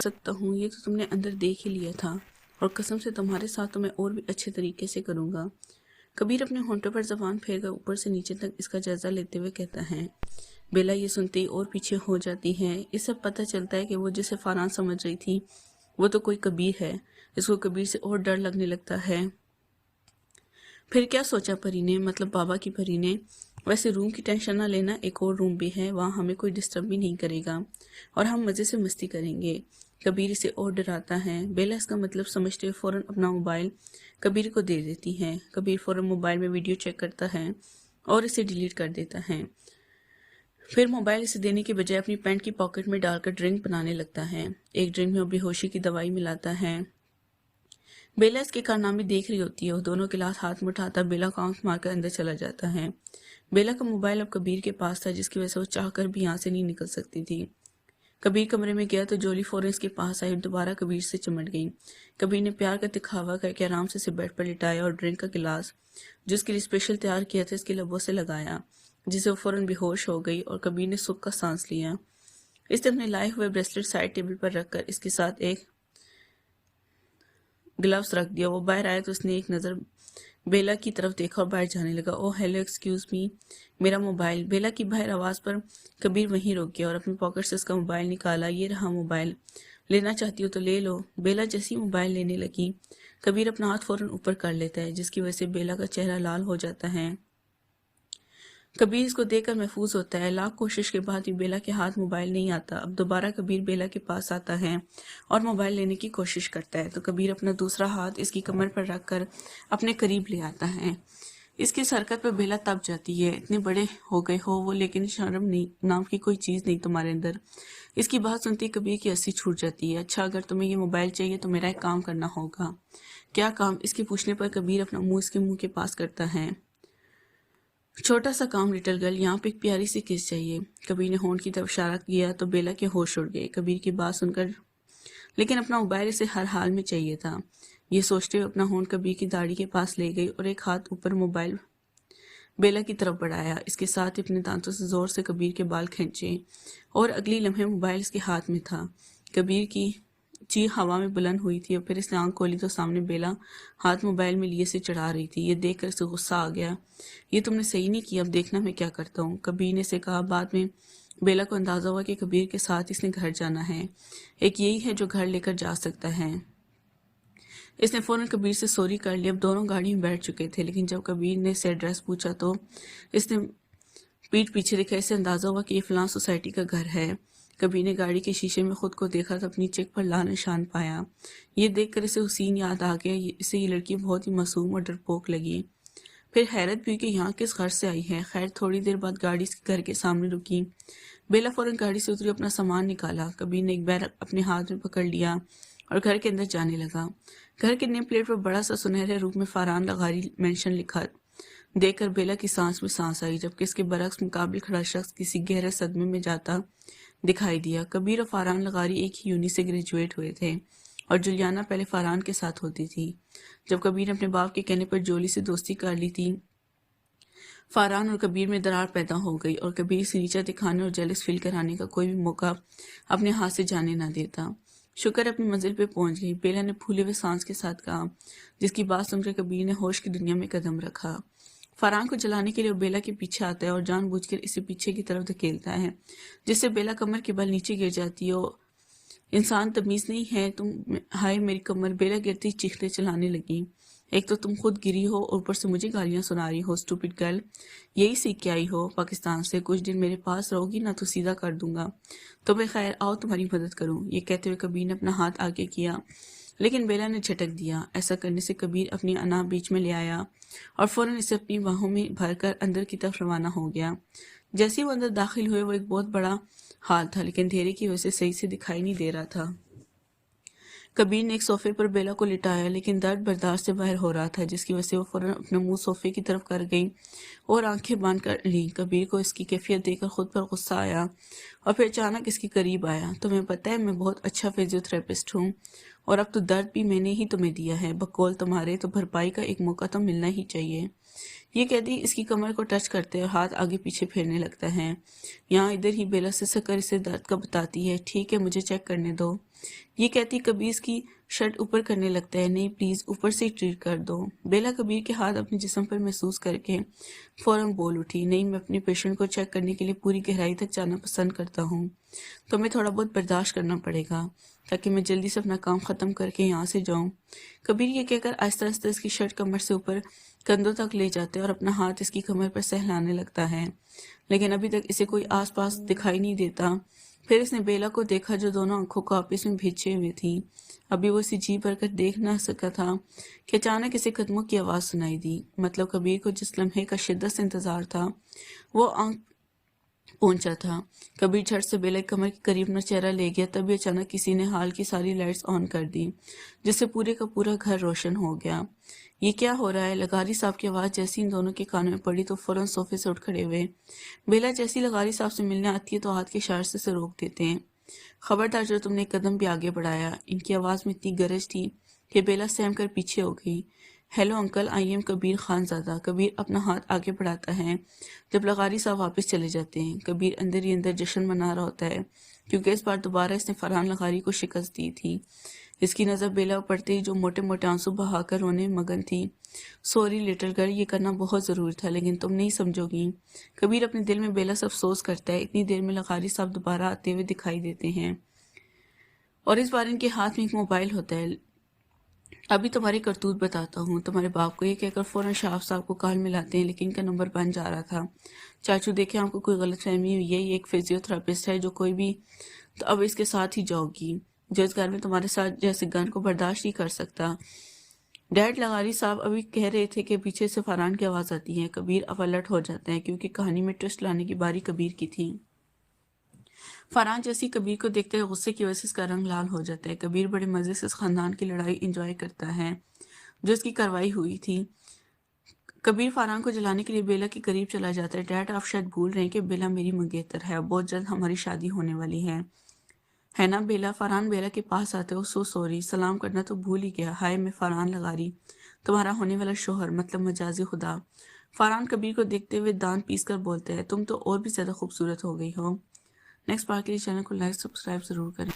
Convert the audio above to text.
सकता हूँ, ये तो तुमने अंदर देख ही लिया था, और कसम से तुम्हारे साथ तो मैं और भी अच्छे तरीके से करूँगा। कबीर अपने होंठों पर जबान फेर कर ऊपर से नीचे तक इसका जायजा लेते हुए कहता है। बेला ये सुनते ही और पीछे हो जाती है। इससे पता चलता है कि वो जिसे फरहान समझ रही थी वो तो कोई कबीर है। इसको कबीर से और डर लगने लगता है। फिर क्या सोचा परी ने, मतलब बाबा की परी ने, वैसे रूम की टेंशन ना लेना, एक और रूम भी है, वहाँ हमें कोई डिस्टर्ब भी नहीं करेगा और हम मज़े से मस्ती करेंगे। कबीर इसे और डराता है। बेला इसका मतलब समझते हुए फ़ौरन अपना मोबाइल कबीर को दे देती है। कबीर फ़ौरन मोबाइल में वीडियो चेक करता है और इसे डिलीट कर देता है। फिर मोबाइल इसे देने के बजाय अपनी पैंट की पॉकेट में डालकर ड्रिंक बनाने लगता है। एक ड्रिंक में वो बेहोशी की दवाई मिलाता है। बेला इसके कारनामे देख रही होती है और दोनों गिलास हाथ में उठाता बेला को आंख मारकर अंदर चला जाता है। बेला का मोबाइल अब कबीर के पास था, जिसकी वजह से वो चाहकर भी यहाँ से नहीं निकल सकती थी। कबीर कमरे में गया तो जोली फौरन इसके पास आई और दोबारा कबीर से चिमट गई। कबीर ने प्यार का दिखावा करके आराम से बेड पर लिटाया और ड्रिंक का गिलास जो इसके लिए स्पेशल तैयार किया था इसके लबों से लगाया, जिससे वो फौरन बेहोश हो गई और कबीर ने सुख का सांस लिया। इसने अपने लाए हुए ब्रेसलेट साइड टेबल पर रखकर इसके साथ एक ग्लव्स रख दिया। वो बाहर आया तो उसने एक नज़र बेला की तरफ देखा और बाहर जाने लगा। ओह हेलो, एक्सक्यूज मी, मेरा मोबाइल। बेला की बाहर आवाज़ पर कबीर वहीं रुक गया और अपनी पॉकेट से उसका मोबाइल निकाला। ये रहा मोबाइल, लेना चाहती हो तो ले लो। बेला जैसी मोबाइल लेने लगी, कबीर अपना हाथ फौरन ऊपर कर लेता है, जिसकी वजह से बेला का चेहरा लाल हो जाता है। कबीर इसको देखकर महफूज होता है। लाख कोशिश के बाद भी बेला के हाथ मोबाइल नहीं आता। अब दोबारा कबीर बेला के पास आता है और मोबाइल लेने की कोशिश करता है तो कबीर अपना दूसरा हाथ इसकी कमर पर रखकर अपने करीब ले आता है। इसकी इस हरकत पर बेला तब जाती है। इतने बड़े हो गए हो वो, लेकिन शर्म नहीं नाम की कोई चीज़ नहीं तुम्हारे अंदर। इसकी बात सुनती कबीर की हंसी छूट जाती है। अच्छा, अगर तुम्हें ये मोबाइल चाहिए तो मेरा एक काम करना होगा। क्या काम? इसके पूछने पर कबीर अपना मुंह इसके मुंह के पास करता है। छोटा सा काम लिटिल गर्ल, यहाँ पे एक प्यारी सी किस चाहिए। कबीर ने होंठ की तरफ इशारा किया तो बेला के होश उड़ गए कबीर की बात सुनकर, लेकिन अपना मोबाइल इसे हर हाल में चाहिए था। ये सोचते हुए अपना होंठ कबीर की दाढ़ी के पास ले गई और एक हाथ ऊपर मोबाइल बेला की तरफ बढ़ाया। इसके साथ ही अपने दांतों से जोर से कबीर के बाल खींचे और अगली लम्हे मोबाइल इसके हाथ में था। कबीर की चीख हवा में बुलंद हुई थी और फिर इसने आंख खोली तो सामने बेला हाथ मोबाइल में लिए से चढ़ा रही थी। ये देखकर इसे गुस्सा आ गया। ये तुमने सही नहीं किया, अब देखना मैं क्या करता हूँ, कबीर ने से कहा। बाद में बेला को अंदाजा हुआ कि कबीर के साथ इसने घर जाना है। एक यही है जो घर लेकर जा सकता है। इसने फौरन कबीर से सॉरी कर लिया। अब दोनों गाड़ी में बैठ चुके थे, लेकिन जब कबीर ने से एड्रेस पूछा तो इसने पीठ पीछे देखा। इससे अंदाजा हुआ कि ये फलां सोसाइटी का घर है। कबीर ने गाड़ी के शीशे में खुद को देखा तो अपनी चेक पर लाल निशान पाया। ये देखकर इसे हुसैन याद आ गया। इसे ये लड़की बहुत ही मासूम और डरपोक लगी। फिर हैरत भी हुई कि यहाँ किस घर से आई है। खैर, थोड़ी देर बाद गाड़ी इसके घर के सामने रुकी। बेला फौरन गाड़ी से उतरी, अपना सामान निकाला। कबीर ने एक बैग अपने हाथ में पकड़ लिया और घर के अंदर जाने लगा। घर के नेम प्लेट पर बड़ा सा सुनहरे रूप में फरहान लगारी मेंशन लिखा देखकर बेला की सांस में सांस आई, जबकि इसके बरक्स मुकाबले खड़ा शख्स किसी गहरे सदमे में जाता दिखाई दिया। कबीर और फरहान लगारी एक ही यूनि से ग्रेजुएट हुए थे और जुलियाना पहले फरहान के साथ होती थी। जब कबीर ने अपने बाप के कहने पर जोली से दोस्ती कर ली थी, फरहान और कबीर में दरार पैदा हो गई और कबीर से नीचा दिखाने और जेलस फील कराने का कोई भी मौका अपने हाथ से जाने ना देता। शुक्र अपनी मंजिल पे पहुंच गई, बेला ने फूले हुए सांस के साथ कहा, जिसकी बात सुनकर कबीर ने होश की दुनिया में कदम रखा। फरहान को जलाने के लिए बेला के पीछे आता है और जानबूझकर इसे पीछे की तरफ धकेलता है, जिससे बेला कमर के बल नीचे गिर जाती है। इंसान तमीज नहीं है तुम, हाय मेरी कमर। बेला गिरती चीखते चलाने लगी। एक तो तुम खुद गिरी हो और ऊपर से मुझे गालियां सुना रही हो, स्टूपिड गर्ल। यही सीख के आई हो पाकिस्तान से? कुछ दिन मेरे पास रहोगी ना तो सीधा कर दूंगा। तो मैं खैर आओ तुम्हारी मदद करूं। ये कहते हुए कबीर ने अपना हाथ आगे किया, लेकिन बेला ने झटक दिया। ऐसा करने से कबीर अपनी अना बीच में ले आया और फौरन इसे अपनी बाहों में भरकर अंदर की तरफ रवाना हो गया। जैसे ही वो अंदर दाखिल हुए, वो एक बहुत बड़ा हाल था, लेकिन अंधेरे की वजह से सही से दिखाई नहीं दे रहा था। कबीर ने एक सोफे पर बेला को लिटाया, लेकिन दर्द बर्दाश्त से बाहर हो रहा था, जिसकी वजह से वो फौरन अपना मुंह सोफे की तरफ कर गई और आंखें बांध कर ली। कबीर को इसकी कैफियत देखकर खुद पर गुस्सा आया और फिर अचानक इसके करीब आया। तुम्हें पता है मैं बहुत अच्छा फिजियोथेरेपिस्ट हूँ और अब तो दर्द भी मैंने ही तुम्हें दिया है। बकौल तुम्हारे तो भरपाई का एक मौका तो मिलना ही चाहिए। ये कहती इसकी कमर को टच करते और हाथ आगे पीछे फेरने लगता है। यहाँ इधर ही बेला से सकर इसे दर्द का बताती है। ठीक है, मुझे चेक करने दो। یہ کہتی کبیر اس کی شرٹ اوپر کرنے لگتا ہے، نہیں پلیز اوپر سے ٹریٹ کر دو۔ بیلا کبیر کے ہاتھ اپنے جسم پر محسوس کر کے فوراً بول اٹھی، نہیں میں اپنے پیشنٹ کو چیک کرنے کے لیے پوری گہرائی تک جانا پسند کرتا ہوں، تو ہمیں تھوڑا بہت برداشت کرنا پڑے گا تاکہ میں جلدی سے اپنا کام ختم کر کے یہاں سے جاؤں۔ کبیر یہ کہہ کر آہستہ آہستہ اس کی شرٹ کمر سے اوپر کندھوں تک لے جاتے اور اپنا ہاتھ اس کی کمر پر سہلانے لگتا ہے، لیکن ابھی تک اسے کوئی آس پاس دکھائی نہیں دیتا۔ پھر اس نے بیلا کو دیکھا جو دونوں آنکھوں کو آپس میں بھیجے ہوئے تھی۔ ابھی وہ اسے جی بھر کر دیکھ نہ سکا تھا کہ اچانک اسے قدموں کی آواز سنائی دی۔ مطلب کبیر کو جس لمحے کا شدت سے انتظار تھا وہ آنکھ پہنچا تھا۔ کبیر جھٹ سے بیلا کی کمر کے قریب اپنا چہرہ لے گیا، تبھی اچانک کسی نے ہال کی ساری لائٹس آن کر دی جس سے پورے کا پورا گھر روشن ہو گیا۔ یہ کیا ہو رہا ہے؟ لغاری صاحب کی آواز جیسی ان دونوں کے کانوں میں پڑی تو فوراً صوفے سے اٹھ کھڑے ہوئے۔ بیلا جیسی لغاری صاحب سے ملنے آتی ہے تو ہاتھ کے اشارے سے اسے روک دیتے ہیں۔ خبردار جو تم نے ایک قدم بھی آگے بڑھایا۔ ان کی آواز میں اتنی گرج تھی کہ بیلا سہم کر پیچھے ہو گئی۔ ہیلو انکل، آئی ایم کبیر خان زادہ۔ کبیر اپنا ہاتھ آگے بڑھاتا ہے جب لغاری صاحب واپس چلے جاتے ہیں۔ کبیر اندر ہی اندر جشن منا رہا ہوتا ہے کیونکہ اس بار دوبارہ اس نے فرحان لغاری کو شکست دی تھی۔ اس کی نظر بیلا پر پڑتے ہی جو موٹے موٹے آنسو بہا کر رونے میں مگن تھی۔ سوری لٹل گرل، یہ کرنا بہت ضروری تھا لیکن تم نہیں سمجھو گی۔ کبیر اپنے دل میں بیلا سے افسوس کرتا ہے۔ اتنی دیر میں لغاری صاحب دوبارہ آتے ہوئے دکھائی دیتے ہیں اور اس بار ان کے ہاتھ میں ایک موبائل ہوتا ہے۔ ابھی تمہاری کرتوت بتاتا ہوں، تمہارے باپ کو یہ کہہ کر فوراً شاف صاحب کو کال ملاتے ہیں لیکن ان کا نمبر بند جا رہا تھا۔ چاچو دیکھیں آپ کو کوئی غلط فہمی ہوئی ہے، یہ ایک فزیو تھراپسٹ ہے جو کوئی بھی تو اب اس کے ساتھ ہی جاؤ گی جو اس گھر میں تمہارے ساتھ جیسے گن کو برداشت نہیں کر سکتا۔ ڈیڈ، لغاری صاحب ابھی کہہ رہے تھے کہ پیچھے سے فرحان کی آواز آتی ہے۔ کبیر اب الرٹ ہو جاتا ہے کیونکہ کہانی میں ٹوسٹ لانے کی باری کبیر کی تھی۔ فرحان جیسی کبیر کو دیکھتے ہوئے غصے کی وجہ سے اس کا رنگ لال ہو جاتا ہے۔ کبیر بڑے مزے سے اس خاندان کی لڑائی انجوائے کرتا ہے جو اس کی کروائی ہوئی تھی۔ کبیر فرحان کو جلانے کے لیے بیلا کے قریب چلا جاتا ہے۔ ڈیڈ، آپ شاید بھول رہے ہیں کہ بیلا میری منگیتر ہے، بہت جلد ہماری شادی ہونے والی ہے نا بیلا؟ فرحان بیلا کے پاس آتے ہو، سو سوری، سلام کرنا تو بھول ہی گیا۔ ہائے، میں فرحان لغاری، تمہارا ہونے والا شوہر، مطلب مجازی خدا۔ فرحان کبیر کو دیکھتے ہوئے دانت پیس کر بولتے ہیں، تم تو اور بھی زیادہ خوبصورت ہو گئی ہو۔ نیکسٹ پارٹ کے لیے چینل کو لائک سبسکرائب ضرور کریں۔